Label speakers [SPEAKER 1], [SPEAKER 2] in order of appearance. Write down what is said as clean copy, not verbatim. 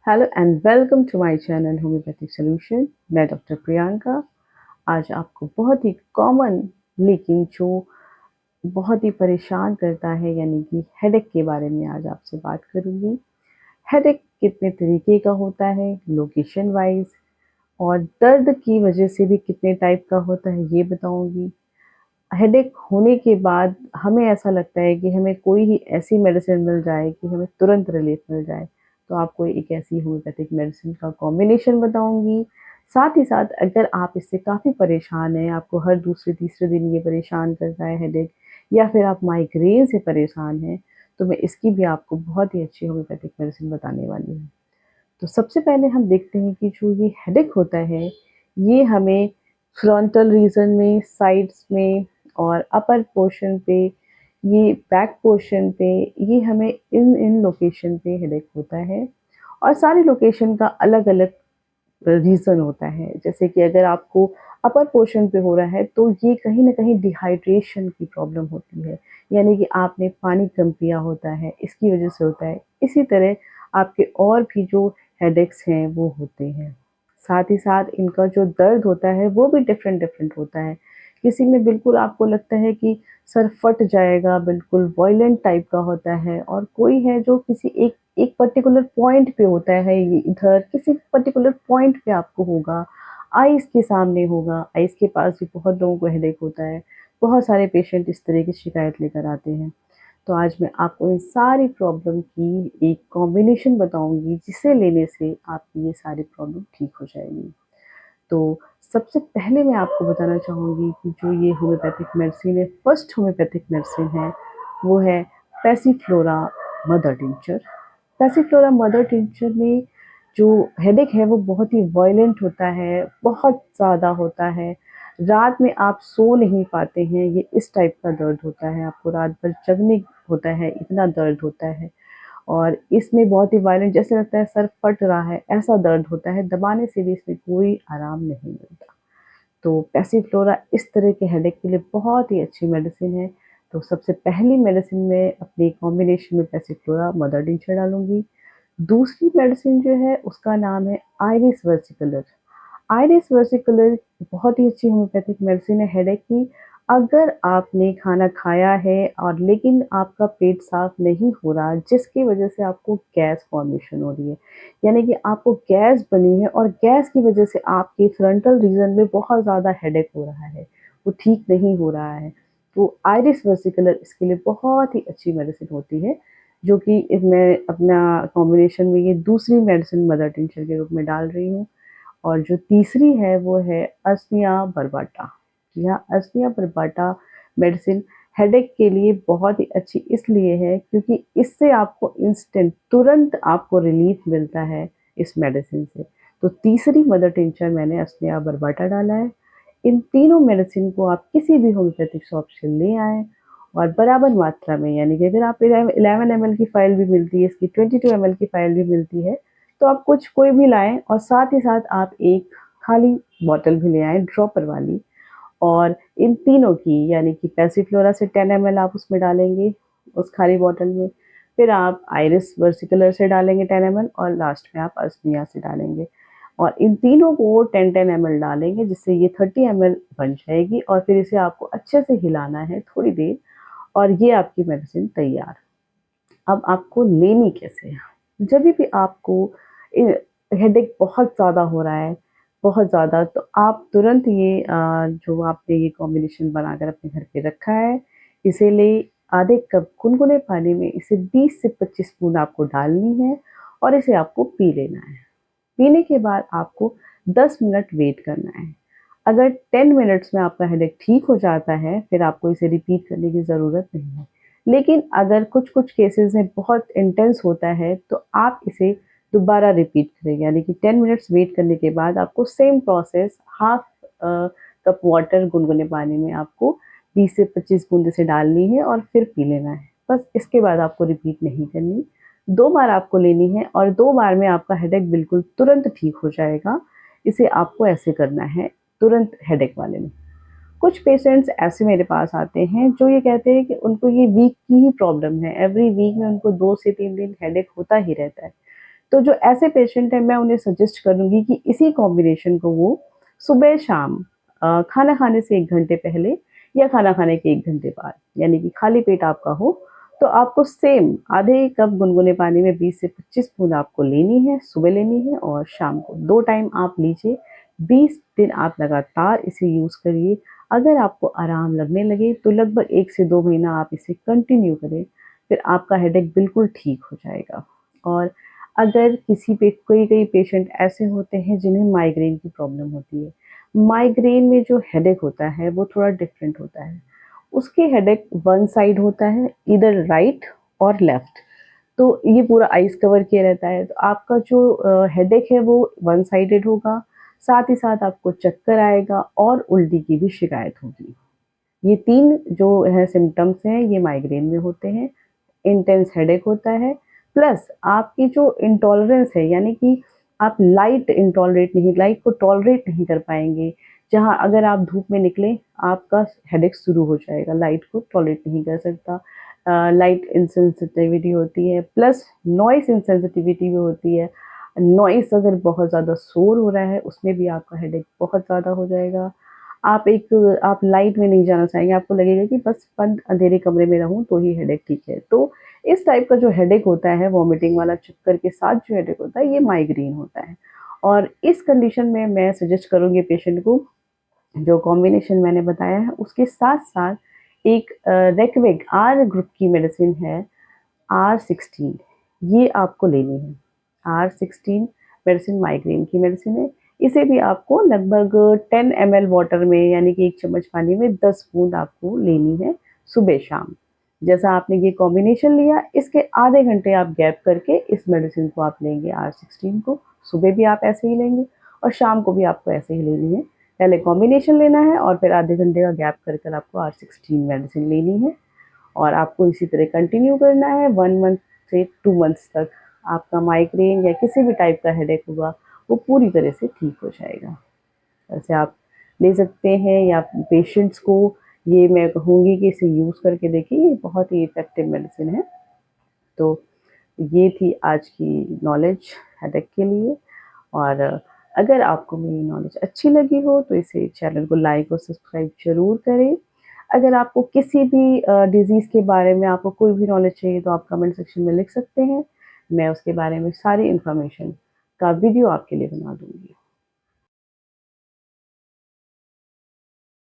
[SPEAKER 1] Hello and welcome to my channel homeopathic solution. मैं doctor Priyanka. आज आपको बहुत ही कॉमन लेकिन जो बहुत ही परेशान करता है यानी कि हेडेक के बारे में आज आपसे बात करूँगी। हेडेक कितने तरीके का होता है, लोकेशन वाइज़, और दर्द की वजह से भी कितने टाइप का होता है ये बताऊँगी। हेडेक होने के बाद हमें ऐसा लगता है कि हमें कोई ही ऐसी मेडिसिन मिल जाए कि हमें तुरंत रिलीफ मिल जाए। तो आपको एक ऐसी होम्योपैथिक मेडिसिन का कॉम्बिनेशन बताऊँगी। साथ ही साथ अगर आप इससे काफ़ी परेशान हैं, आपको हर दूसरे-तीसरे दिन ये परेशान करता है हेडेक, या फिर आप माइग्रेन से परेशान हैं, तो मैं इसकी भी आपको बहुत ही अच्छी होम्योपैथिक मेडिसिन बताने वाली हूँ। तो सबसे पहले हम देखते हैं कि जो ये हेडेक होता है, ये हमें फ्रंटल रीजन में, साइड्स में और अपर पोर्शन पे, ये बैक पोर्शन पे, ये हमें इन लोकेशन पे हेडेक होता है। और सारी लोकेशन का अलग-अलग रीज़न होता है। जैसे कि अगर आपको अपर पोर्शन पे हो रहा है तो ये कहीं न कहीं डिहाइड्रेशन की प्रॉब्लम होती है। यानी कि आपने पानी कम पिया होता है, इसकी वज़ह से होता है। इसी तरह आपके और भी जो हेडेक्स हैं वो होते हैं। साथ ही साथ इनका जो दर्द होता है वो भी डिफ़रेंट होता है। किसी में बिल्कुल आपको लगता है कि सर फट जाएगा, बिल्कुल वॉयलेंट टाइप का होता है, और कोई है जो किसी एक एक पर्टिकुलर पॉइंट पे होता है, ये इधर किसी पर्टिकुलर पॉइंट पे आपको होगा, आईज़ के सामने होगा। आईज़ के पास भी बहुत लोगों को हेडेक होता है। बहुत सारे पेशेंट इस तरह की शिकायत लेकर आते हैं। तो आज मैं आपको इन सारी प्रॉब्लम की एक कॉम्बिनेशन बताऊँगी जिसे लेने से आपकी ये सारी प्रॉब्लम ठीक हो जाएगी। तो सबसे पहले मैं आपको बताना चाहूँगी कि जो ये होम्योपैथिक मेडिसिन है, फर्स्ट होम्योपैथिक मेडिसिन है, वो है Passiflora mother tincture. Passiflora mother tincture में जो हेडेक है वो बहुत ही वायलेंट होता है, बहुत ज़्यादा होता है। रात में आप सो नहीं पाते हैं, ये इस टाइप का दर्द होता है, आपको रात भर जगने होता है, इतना दर्द होता है। और इसमें बहुत ही वायलेंट, जैसे लगता है सर फट रहा है, ऐसा दर्द होता है, दबाने से भी इसमें कोई आराम नहीं मिलता। तो पैसिफ्लोरा इस तरह के हेडेक के लिए बहुत ही अच्छी मेडिसिन है। तो सबसे पहली मेडिसिन में अपनी कॉम्बिनेशन में पैसिफ्लोरा मदर टिंचर डालूँगी। दूसरी मेडिसिन जो है उसका नाम है आइरिस versicolor। आइरिस versicolor बहुत ही अच्छी होम्योपैथिक मेडिसिन है हेडेक की। अगर आपने खाना खाया है और लेकिन आपका पेट साफ नहीं हो रहा, जिसकी वजह से आपको गैस फॉर्मेशन हो रही है, यानी कि आपको गैस बनी है और गैस की वजह से आपके फ्रंटल रीजन में बहुत ज़्यादा हेडेक हो रहा है, वो ठीक नहीं हो रहा है, तो आइरिस versicolor इसके लिए बहुत ही अच्छी मेडिसिन होती है, जो कि मैं अपना कॉम्बिनेशन में ये दूसरी मेडिसिन मदर टिंचर के रूप में डाल रही हूँ। और जो तीसरी है वो है अस्मिया बरबाटा। यह अस्मिया बरबाटा मेडिसिन हेडेक के लिए बहुत ही अच्छी इसलिए है क्योंकि इससे आपको इंस्टेंट तुरंत आपको रिलीफ मिलता है इस मेडिसिन से। तो तीसरी मदर टिंचर मैंने अस्मिया बरबाटा डाला है। इन तीनों मेडिसिन को आप किसी भी होम्योपैथिक शॉप से ले आएँ और बराबर मात्रा में, यानी कि अगर आप 11 ml की फ़ाइल भी मिलती है, इसकी 22 ml की फ़ाइल भी मिलती है, तो आप कुछ कोई भी लाएँ और साथ ही साथ आप एक खाली बॉटल भी ले आएँ ड्रॉपर वाली। और इन तीनों की, यानी कि पैसिफ्लोरा से 10 ml आप उसमें डालेंगे उस खाली बॉटल में, फिर आप आइरिस versicolor से डालेंगे 10 ml और लास्ट में आप अस्मिया से डालेंगे। और इन तीनों को 10-10 ml डालेंगे जिससे ये 30 ml बन जाएगी, और फिर इसे आपको अच्छे से हिलाना है थोड़ी देर, और ये आपकी मेडिसिन तैयार। अब आपको लेनी कैसे है? जब भी आपको हेडेक बहुत ज़्यादा हो रहा है, बहुत ज़्यादा, तो आप तुरंत ये जो आपने ये कॉम्बिनेशन बनाकर अपने घर पे रखा है, इसे लें, आधे कप गुनगुने पानी में इसे 20 से 25 बूंद आपको डालनी है और इसे आपको पी लेना है। पीने के बाद आपको 10 मिनट वेट करना है। अगर 10 मिनट्स में आपका हेडेक ठीक हो जाता है, फिर आपको इसे रिपीट करने की ज़रूरत नहीं है। लेकिन अगर कुछ-कुछ केसेज़ में बहुत इंटेंस होता है, तो आप इसे दोबारा रिपीट करें, यानी कि 10 मिनट्स वेट करने के बाद आपको same process half cup water गुनगुने पानी में आपको 20 से 25 बूंद इसे डालनी है और फिर पी लेना है। बस इसके बाद आपको रिपीट नहीं करनी। 2 बार आपको लेनी है और 2 बार में आपका हेडेक बिल्कुल तुरंत ठीक हो जाएगा। इसे आपको ऐसे करना है तुरंत हेडेक वाले में। कुछ पेशेंट्स ऐसे मेरे पास आते हैं जो ये कहते हैं कि उनको ये वीक की ही प्रॉब्लम है, एवरी वीक में उनको 2 से 3 दिन हेडेक होता ही रहता है। तो जो ऐसे पेशेंट हैं मैं उन्हें सजेस्ट करूँगी कि इसी कॉम्बिनेशन को वो सुबह-शाम खाना खाने से 1 घंटे पहले या खाना खाने के 1 घंटे बाद, यानी कि खाली पेट आपका हो, तो आपको सेम आधे कप गुनगुने पानी में 20 से 25 बूंद आपको लेनी है, सुबह लेनी है और शाम को 2 टाइम आप लीजिए। 20 दिन आप लगातार इसे यूज़ करिए। अगर आपको आराम लगने लगे तो लगभग 1 से 2 महीना आप इसे कंटिन्यू करें, फिर आपका हेडेक बिल्कुल ठीक हो जाएगा। और अगर किसी पे कई-कई पेशेंट ऐसे होते हैं जिन्हें माइग्रेन की प्रॉब्लम होती है। माइग्रेन में जो हेडेक होता है वो थोड़ा डिफरेंट होता है। उसके हेडेक वन साइड होता है, ईदर राइट और लेफ्ट। तो ये पूरा आइज़ कवर किया रहता है, तो आपका जो हेडेक है वो वन साइडेड होगा, साथ ही साथ आपको चक्कर आएगा और उल्टी की भी शिकायत होगी। ये 3 जो है सिम्पटम्स हैं ये माइग्रेन में होते हैं। इंटेंस हेडेक होता है, प्लस आपकी जो इंटॉलरेंस है यानी कि आप लाइट को टॉलरेट नहीं कर पाएँगे। जहाँ अगर आप धूप में निकले, आपका हेडेक शुरू हो जाएगा, लाइट को टॉलरेट नहीं कर सकता। लाइट इंसेंसिटिविटी होती है, प्लस नॉइज़ इंसेंसिटिविटी भी होती है। नॉइज़ अगर बहुत ज़्यादा शोर हो रहा है, उसमें भी आपका हेडेक बहुत ज़्यादा हो जाएगा। आप लाइट में नहीं जाना चाहेंगे, आपको लगेगा कि बस बंद अंधेरे कमरे में रहूँ तो ही हेडेक ठीक है। तो इस टाइप का जो हेडेक होता है, वॉमिटिंग वाला चक्कर के साथ जो हेडेक होता है, ये माइग्रेन होता है। और इस कंडीशन में मैं सजेस्ट करूँगी पेशेंट को, जो कॉम्बिनेशन मैंने बताया है, उसके साथ-साथ एक रेकविक आर ग्रुप की मेडिसिन है, R16, ये आपको लेनी है। R16 मेडिसिन माइग्रेन की मेडिसिन है। इसे भी आपको लगभग 10 ml वाटर में यानी कि 1 चम्मच पानी में 10 बूंद आपको लेनी है सुबह-शाम। जैसा आपने ये कॉम्बिनेशन लिया, इसके आधे घंटे आप गैप करके इस मेडिसिन को आप लेंगे R16 को। सुबह भी आप ऐसे ही लेंगे और शाम को भी आपको ऐसे ही लेनी है। पहले कॉम्बिनेशन लेना है और फिर आधे घंटे का गैप कर कर आपको R16 मेडिसिन लेनी है। और आपको इसी तरह कंटिन्यू करना है 1 मंथ से 2 मंथ्स तक। आपका माइग्रेन या किसी भी टाइप का हेडेक होगा, वो पूरी तरह से ठीक हो जाएगा। वैसे आप ले सकते हैं या पेशेंट्स को ये मैं कहूँगी कि इसे यूज़ करके देखिए, ये बहुत ही इफ़ेक्टिव मेडिसिन है। तो ये थी आज की नॉलेज हेडेक के लिए। और अगर आपको मेरी नॉलेज अच्छी लगी हो तो इसे चैनल को लाइक और सब्सक्राइब ज़रूर करें। अगर आपको किसी भी डिज़ीज़ के बारे में आपको कोई भी नॉलेज चाहिए तो आप कमेंट सेक्शन में लिख सकते हैं। मैं उसके बारे में सारी इन्फॉर्मेशन का वीडियो आपके लिए बना दूँगी।